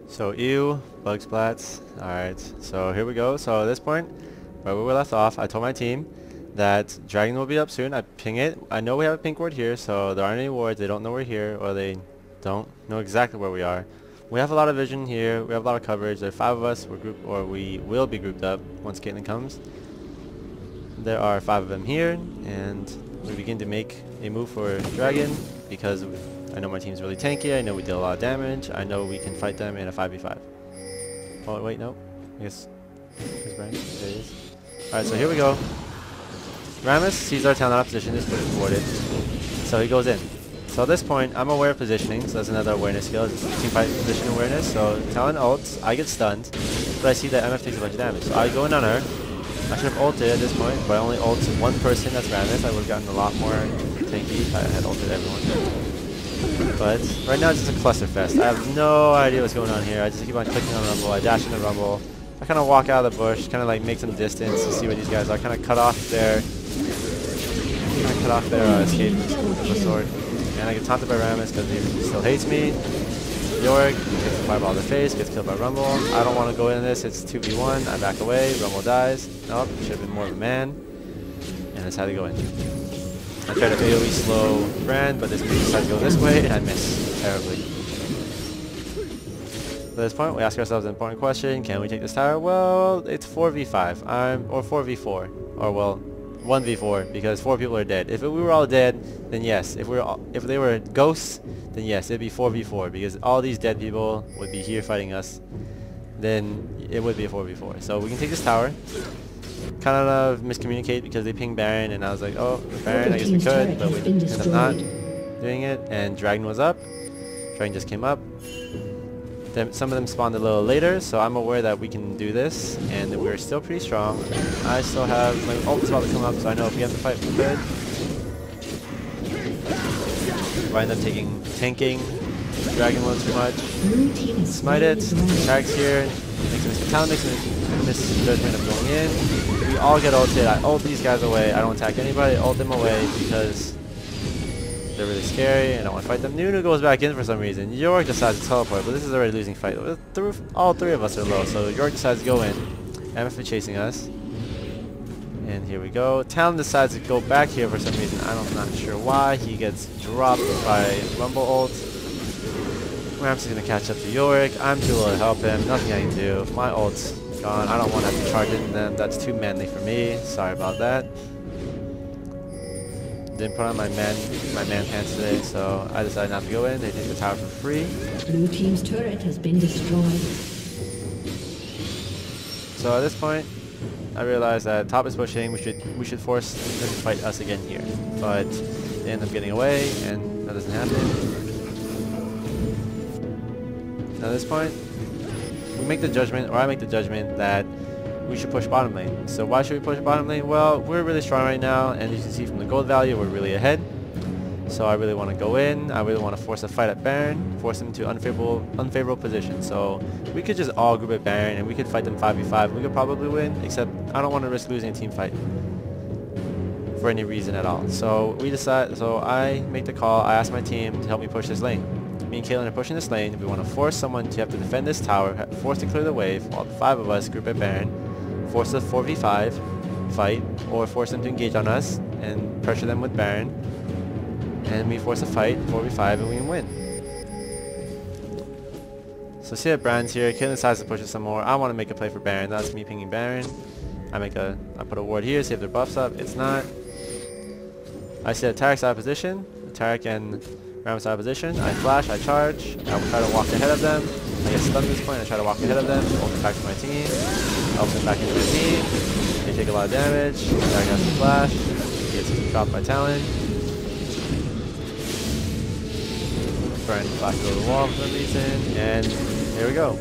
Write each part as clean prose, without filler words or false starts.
So ew, bug splats. Alright, so here we go. So at this point, where we were left off, I told my team that Dragon will be up soon. I ping it. I know we have a pink ward here, so there aren't any wards. They don't know we're here, or they don't know exactly where we are. We have a lot of vision here. We have a lot of coverage. There are 5 of us. We're grouped, or we will be grouped up once Caitlyn comes. There are 5 of them here, and we begin to make a move for Dragon because I know my team's really tanky. I know we deal a lot of damage. I know we can fight them in a 5v5. Oh wait, no. I guess where's Brian? There he is. Alright, so here we go. Rammus sees our talent opposition, is put it forwarded. So he goes in. So at this point, I'm aware of positioning, so that's another awareness skill. It's team fight position awareness. So talent ults, I get stunned, but I see that MF takes a bunch of damage. So I go in on her. I should have ulted at this point, but I only ulted one person, that's Rammus. I would have gotten a lot more tanky if I had ulted everyone. But right now it's just a clusterfest. I have no idea what's going on here. I just keep on clicking on Rumble. I dash into Rumble. I kind of walk out of the bush, kind of like make some distance to see where these guys are. Kind of cut off their escape with a sword. And I get taunted by Rammus because he still hates me. Yorick gets a fireball in the face, gets killed by Rumble. I don't want to go into this. It's 2v1. I back away. Rumble dies. Nope, should have been more of a man. And that's how they go in. I try to AoE slow Brand, but this dude decides to go this way, and I miss terribly. At this point, we ask ourselves an important question: can we take this tower? Well, it's 4v5, or 4v4, or well, 1v4, because 4 people are dead. If we were all dead, then yes. If they were ghosts, then yes, it'd be 4v4, because all these dead people would be here fighting us. Then it would be a 4v4. So we can take this tower. Kind of miscommunicate because they pinged Baron, and I was like, oh, Baron, I guess we could, but we ended up not doing it. And Dragon was up. Dragon just came up. Then some of them spawned a little later, so I'm aware that we can do this, and we're still pretty strong. I still have my ult is about to come up, so I know if we have to fight, we could. If I end up tanking Dragon one too much, smite it. Tags here. Makes a talent, makes a misjudgment of going in. We all get ulted. I ult these guys away. I don't attack anybody. I ult them away because they're really scary and I don't want to fight them. Nunu goes back in for some reason. York decides to teleport, but this is already a losing fight. All 3 of us are low, so York decides to go in. MF is chasing us. And here we go. Talon decides to go back here for some reason. I'm not sure why. He gets dropped by Rumble ult. Ramps is going to catch up to Yorick. I'm too low to help him. Nothing I can do. My ult's gone. I don't want to have to charge into them. That's too manly for me. Sorry about that. Didn't put on my man pants today, so I decided not to go in. They take the tower for free. Blue team's turret has been destroyed. So at this point, I realized that top is pushing. We should force them to fight us again here. But they end up getting away, and that doesn't happen. At this point, we make the judgment, or I make the judgment, that we should push bottom lane. So why should we push bottom lane? Well, we're really strong right now, and you can see from the gold value, we're really ahead. So I really want to go in. I really want to force a fight at Baron, force them to unfavorable position. So we could just all group at Baron, and we could fight them 5v5. We could probably win, except I don't want to risk losing a team fight for any reason at all. So I make the call. I ask my team to help me push this lane. Me and Caitlyn are pushing this lane. We want to force someone to have to defend this tower, force to clear the wave. All 5 of us group at Baron, force a 4v5 fight, or force them to engage on us and pressure them with Baron. And we force a fight, 4v5, and we can win. So see that Brand's here. Caitlyn decides to push us some more. I want to make a play for Baron. That's me pinging Baron. I put a ward here, see if their buff's up. It's not. I see that Tarek's out of position. Tarek and Rammus out of position. I flash, I charge. I will try to walk ahead of them. I get stunned at this point. I try to walk ahead of them. Ult them back to my team. Help them back into my team. They take a lot of damage. Tarek has to flash. He gets dropped by Talon. Brand flashes over the wall for some reason. And here we go.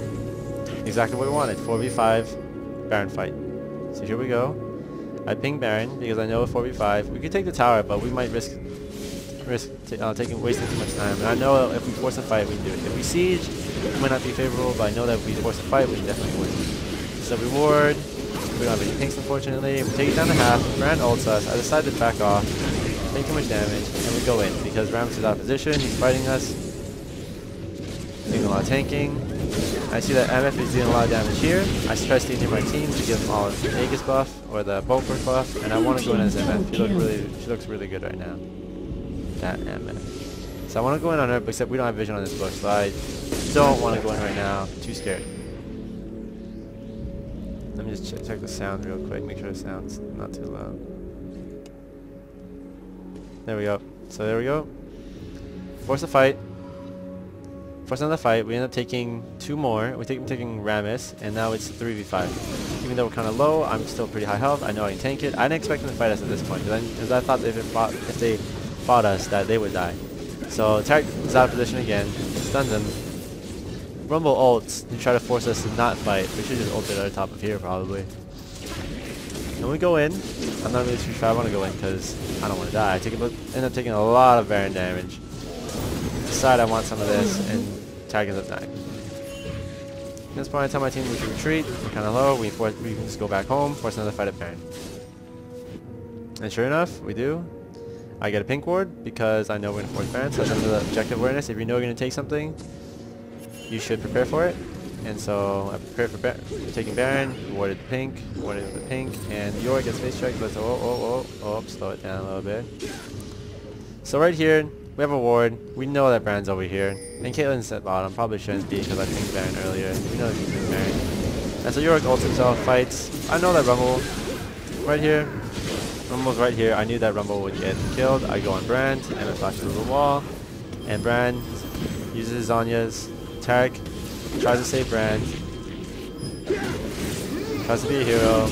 Exactly what we wanted. 4v5 Baron fight. So here we go. I ping Baron because I know with 4v5 we could take the tower, but we might risk wasting too much time. And I know if we force a fight, we can do it. If we siege, it might not be favorable, but I know that if we force a fight, we can definitely win. So reward. We don't have any pinks, unfortunately. We take it down to half. Brand ults us. I decide to back off, take too much damage, and we go in because Rammus is out of position. He's fighting us. Doing a lot of tanking. I see that MF is dealing a lot of damage here. I try to near my team to give them all the Aegis buff or the bulk buff, and I want to go in as MF. She looks really good right now. That MF. So I want to go in on her, but except we don't have vision on this book, so I don't want to go in right now. Too scared. Let me just check the sound real quick, make sure the sound's not too loud. There we go. So there we go. Force the fight. Force another fight. We end up taking 2 more. We're taking Rammus, and now it's 3v5. Even though we're kind of low, I'm still pretty high health. I know I can tank it. I didn't expect them to fight us at this point, because I thought if they fought us, that they would die. So Tarek is out of position again. Stuns him. Rumble ults to try to force us to not fight. We should just ult it at the top of here, probably. And we go in. I'm not really too sure I want to go in, because I don't want to die. End up taking a lot of Baron damage. Decide I want some of this, and Tarek ends up dying. At this point I tell my team we can retreat. We're kind of low. We can just go back home, force another fight at Baron. And sure enough, we do. I get a pink ward because I know we're going to force Baron, so that's under the objective awareness. If you know you're going to take something, you should prepare for it. And so I prepared for taking Baron, warded the pink, and York gets face checked. Let's slow it down a little bit. So right here, we have a ward. We know that Baron's over here. And Caitlyn's at bottom. Probably shouldn't be because I pinged Baron earlier. We know he's pinged Baron. And so York ults himself, fights. I know that Rumble right here. Rumble's right here. I knew that Rumble would get killed. I go on Brand, and I flash through the wall. And Brand uses his Zanya's. Tarek tries to save Brand. Tries to be a hero.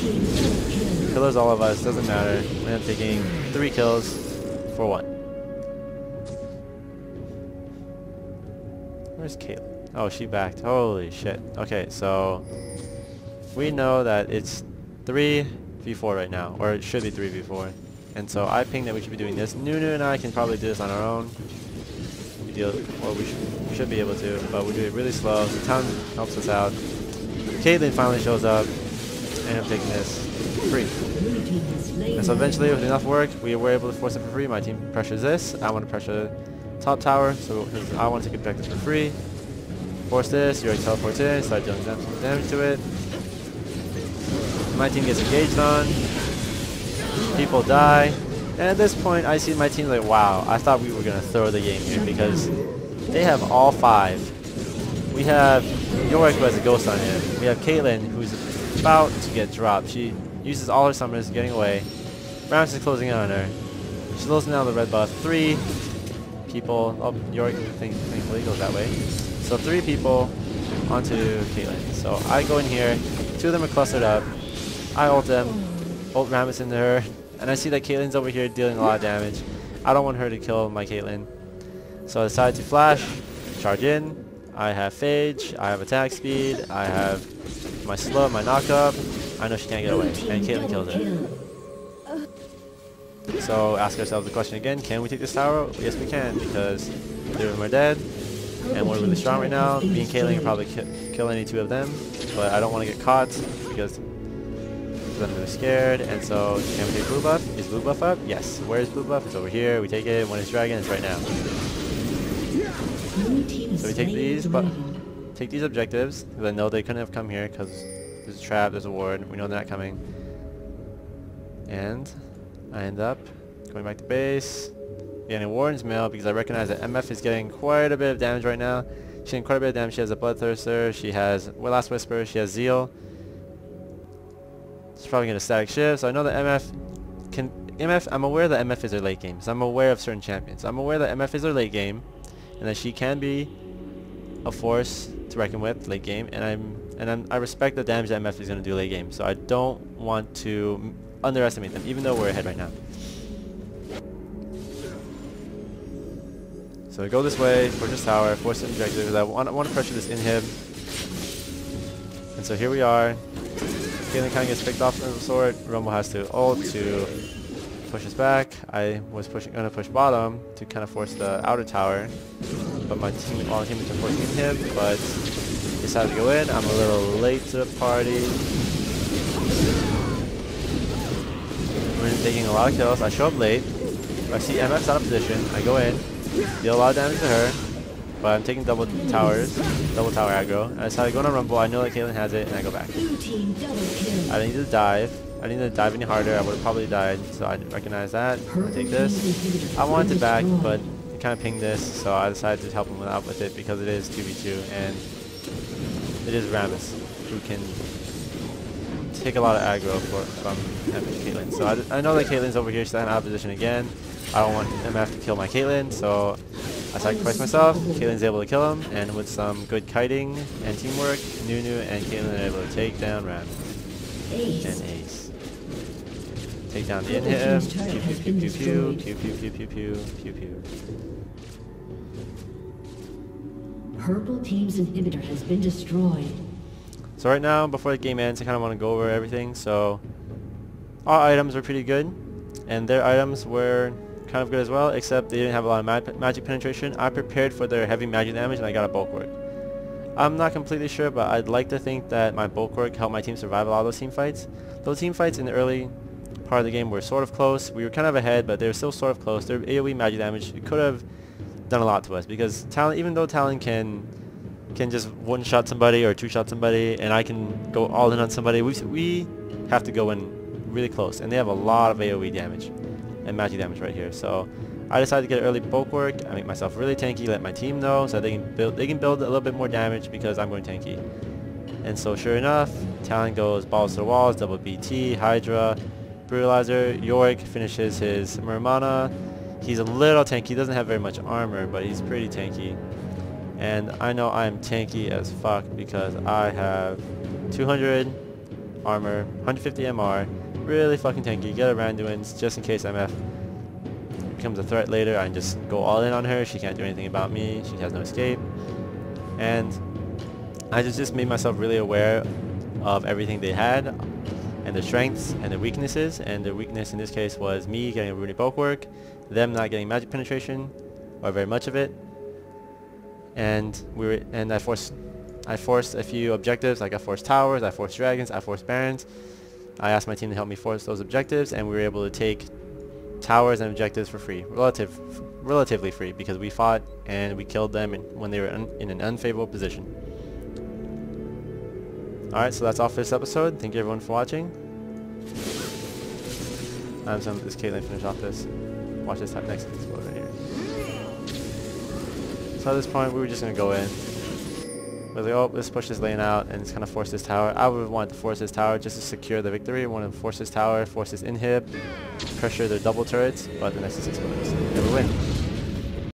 Killers all of us, doesn't matter. We end up taking 3 kills for 1. Where's Caitlyn? Oh, she backed. Holy shit. Okay, so we know that it's 3v4 right now, or it should be 3v4. And so I ping that we should be doing this. Nunu and I can probably do this on our own. We should be able to, but we do it really slow. The town helps us out. Caitlyn finally shows up, and I'm taking this free. And so eventually, with enough work, we were able to force it for free. My team pressures this. I want to pressure top tower, so I want to take objectives for free. Force this. You're teleports in. Start dealing damage to it. My team gets engaged on. People die. And at this point, I see my team like, wow, I thought we were going to throw the game here because they have all 5. We have Yorick who has a ghost on him. We have Caitlyn who's about to get dropped. She uses all her summoners getting away. Rammus is closing in on her. She's losing down the red buff. 3 people. Oh, Yorick thankfully goes that way. So 3 people onto Caitlyn. So I go in here. 2 of them are clustered up. I ult them. Ult Rammus into her. And I see that Caitlyn's over here dealing a lot of damage. I don't want her to kill my Caitlyn. So I decide to flash, charge in. I have Phage, I have attack speed, I have my slow, my knockup. I know she can't get away, and Caitlyn kills her. So ask ourselves the question again, can we take this tower? Yes we can, because 3 of them are dead, and we're really strong right now. Me and Caitlyn can probably kill any 2 of them, but I don't want to get caught, because I'm really scared. And so can we take blue buff? Is blue buff up? Yes. Where is blue buff? It's over here. We take it. When it's dragon, it's right now. So we take these objectives, because I know they couldn't have come here because there's a trap, there's a ward, we know they're not coming. And I end up going back to base, getting Warden's Mail because I recognize that MF is getting quite a bit of damage right now. She's getting quite a bit of damage. She has a Bloodthirster, she has Last Whisper, she has Zeal. She's probably going to static shift, so I know that I'm aware that MF is her late game, so I'm aware of certain champions. I'm aware that MF is her late game, and that she can be a force to reckon with late game, and I respect the damage that MF is going to do late game, so I don't want to underestimate them, even though we're ahead right now. So I go this way, force this tower, force the objective, because I want to pressure this inhib. And so here we are. Caitlyn kind of gets picked off of the sword. Rumble has to ult to push us back. I was going to push bottom to kind of force the outer tower, but all the teammates are forcing inhib, but decided to go in. I'm a little late to the party. We're taking a lot of kills. I show up late. I see MF's out of position. I go in, deal a lot of damage to her. but I'm taking double towers, double tower aggro. I decided to go on a rumble. I know that Caitlyn has it, and I go back. Blue team double kill. I didn't need to dive. I didn't need to dive any harder. I would have probably died, so I recognize that. I take this. I wanted it back, but he kind of pinged this, so I decided to help him out with it because it is 2v2, and it is Rammus who can take a lot of aggro from Caitlyn. So I know that Caitlyn's over here. She's out of position again. I don't want MF to kill my Caitlyn, so I sacrifice myself. Caitlyn's able to kill him, and with some good kiting and teamwork, Nunu and Caitlyn are able to take down Ram. And ace. Take down the in-hit him. Pew pew pew pew pew pew pew pew pew pew. Purple team's inhibitor has been destroyed. So right now, before the game ends, I kind of want to go over everything. So our items were pretty good, and their items were kind of good as well, except they didn't have a lot of magic penetration. I prepared for their heavy magic damage, and I got a bulwark. I'm not completely sure, but I'd like to think that my bulwark helped my team survive a lot of those team fights. Those team fights in the early part of the game were sort of close. We were kind of ahead, but they were still sort of close. Their AoE magic damage could have done a lot to us, because Talon, even though Talon can just one-shot somebody or two-shot somebody, and I can go all in on somebody, we have to go in really close, and they have a lot of AoE damage and magic damage right here. So I decided to get early bulwark. I make myself really tanky, let my team know so they can build a little bit more damage because I'm going tanky. And so sure enough, Talon goes balls to the walls, double BT, Hydra, Brutalizer. Yorick finishes his Murmana. He's a little tanky, he doesn't have very much armor, but he's pretty tanky. And I know I'm tanky as fuck because I have 200 armor, 150 MR, really fucking tanky. Get a Randuin's just in case MF becomes a threat later. I can just go all in on her. She can't do anything about me. She has no escape. And I just made myself really aware of everything they had, and their strengths and their weaknesses. And their weakness in this case was me getting a runic bulwark, them not getting magic penetration, or very much of it. And I forced a few objectives. Like I forced towers, I forced dragons, I forced barons. I asked my team to help me force those objectives, and we were able to take towers and objectives for free, relatively free, because we fought and we killed them when they were in an unfavorable position. Alright, so that's all for this episode. Thank you everyone for watching. I'm just gonna let this Caitlyn finish off this. Watch this next explode right here. So at this point, we were just going to go in. We were like, oh, let's push this lane out and just kind of force this tower. I would have wanted to force this tower just to secure the victory. I wanted to force this tower, force this inhib, pressure their double turrets, but the Nexus explodes. And we win.